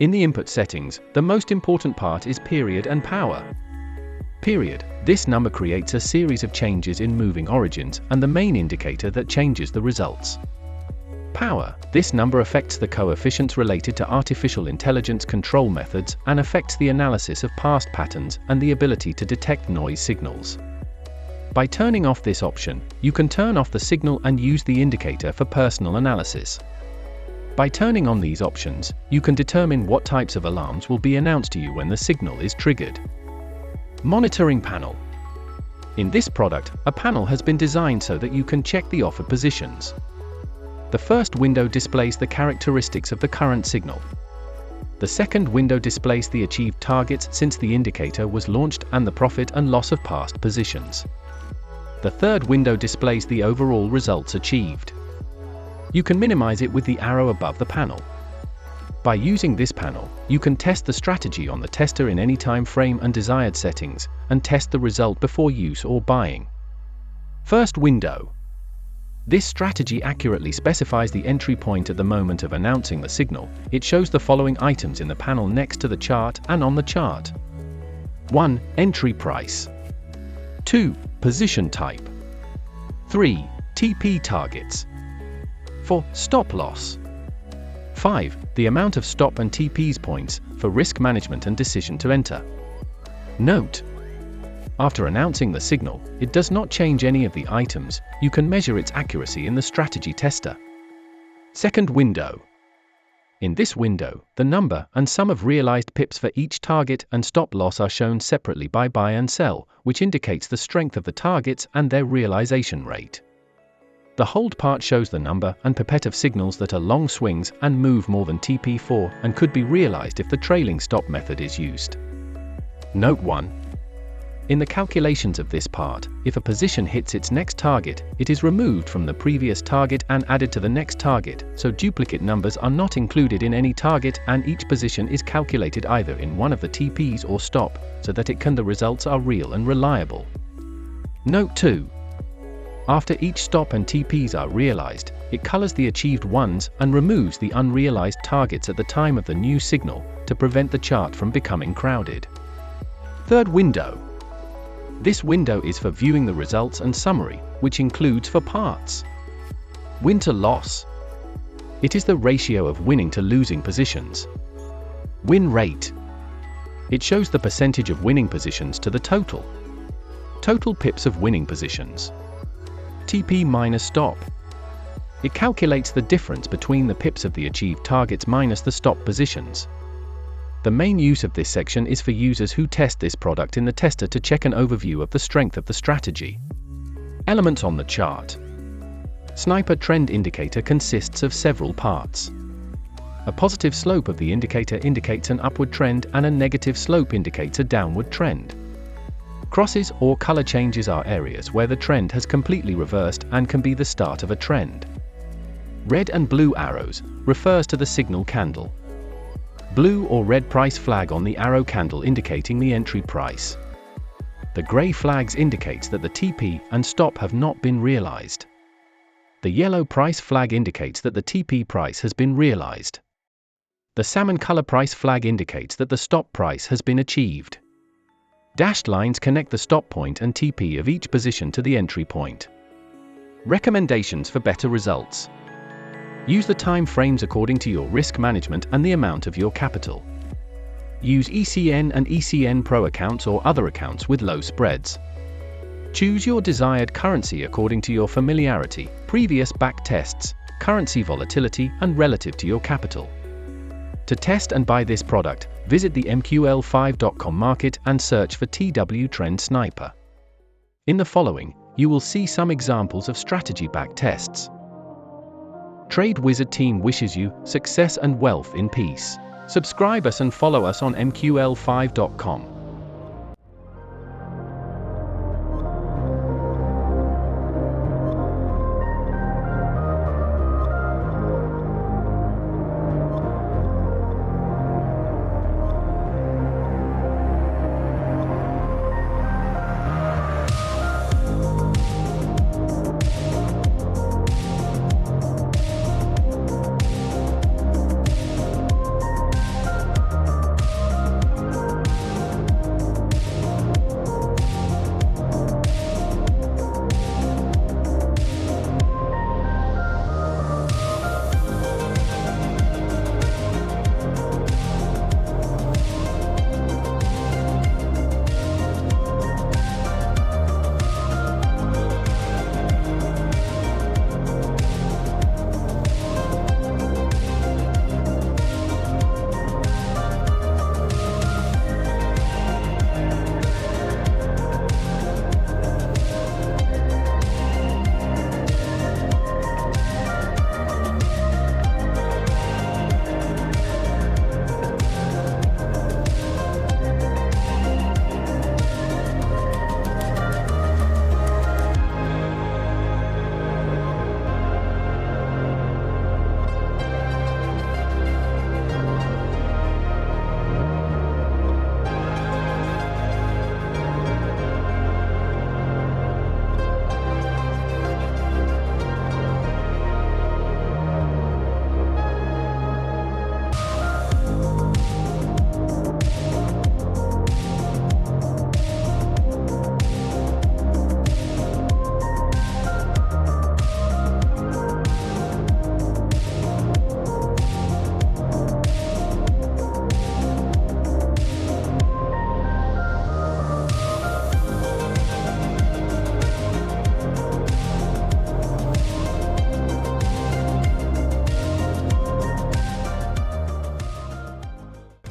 In the input settings, the most important part is period and power. Period. This number creates a series of changes in moving origins and the main indicator that changes the results. Power. This number affects the coefficients related to artificial intelligence control methods and affects the analysis of past patterns and the ability to detect noise signals. By turning off this option, you can turn off the signal and use the indicator for personal analysis. By turning on these options, you can determine what types of alarms will be announced to you when the signal is triggered. Monitoring panel. In this product, a panel has been designed so that you can check the offer positions. The first window displays the characteristics of the current signal. The second window displays the achieved targets since the indicator was launched and the profit and loss of past positions. The third window displays the overall results achieved. You can minimize it with the arrow above the panel. By using this panel, you can test the strategy on the tester in any time frame and desired settings, and test the result before use or buying. First window. This strategy accurately specifies the entry point at the moment of announcing the signal. It shows the following items in the panel next to the chart and on the chart. 1. Entry price. 2. Position type. 3. TP targets. 4. Stop loss. 5. The amount of stop and TP's points, for risk management and decision to enter. Note: after announcing the signal, it does not change any of the items. You can measure its accuracy in the strategy tester. Second window. In this window, the number and sum of realized pips for each target and stop loss are shown separately by buy and sell, which indicates the strength of the targets and their realization rate. The hold part shows the number and pipette of signals that are long swings and move more than TP4 and could be realized if the trailing stop method is used. Note 1. In the calculations of this part, if a position hits its next target, it is removed from the previous target and added to the next target, so duplicate numbers are not included in any target and each position is calculated either in one of the TPs or stop, so that the results are real and reliable. Note 2. After each stop and TPs are realized, it colors the achieved ones and removes the unrealized targets at the time of the new signal, to prevent the chart from becoming crowded. Third window. This window is for viewing the results and summary, which includes for parts. Win to loss. It is the ratio of winning to losing positions. Win rate. It shows the percentage of winning positions to the total. Total pips of winning positions. TP minus stop. It calculates the difference between the pips of the achieved targets minus the stop positions. The main use of this section is for users who test this product in the tester to check an overview of the strength of the strategy. Elements on the chart. Sniper trend indicator consists of several parts. A positive slope of the indicator indicates an upward trend and a negative slope indicates a downward trend. Crosses or color changes are areas where the trend has completely reversed and can be the start of a trend. Red and blue arrows refers to the signal candle. Blue or red price flag on the arrow candle indicating the entry price. The gray flags indicates that the TP and stop have not been realized. The yellow price flag indicates that the TP price has been realized. The salmon color price flag indicates that the stop price has been achieved. Dashed lines connect the stop point and TP of each position to the entry point. Recommendations for better results. Use the time frames according to your risk management and the amount of your capital. Use ECN and ECN Pro accounts or other accounts with low spreads. Choose your desired currency according to your familiarity, previous back tests, currency volatility, and relative to your capital. To test and buy this product, visit the MQL5.com market and search for TW Trend Sniper. In the following, you will see some examples of strategy back tests. Trade Wizard team wishes you success and wealth in peace. Subscribe us and follow us on MQL5.com.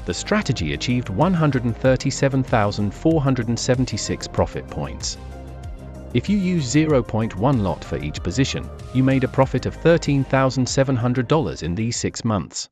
The strategy achieved 137,476 profit points. If you use 0.1 lot for each position, you made a profit of $13,700 in these 6 months.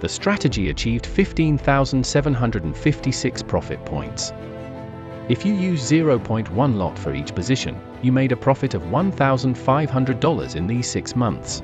The strategy achieved 15,756 profit points. If you use 0.1 lot for each position, you made a profit of $1,500 in these 6 months.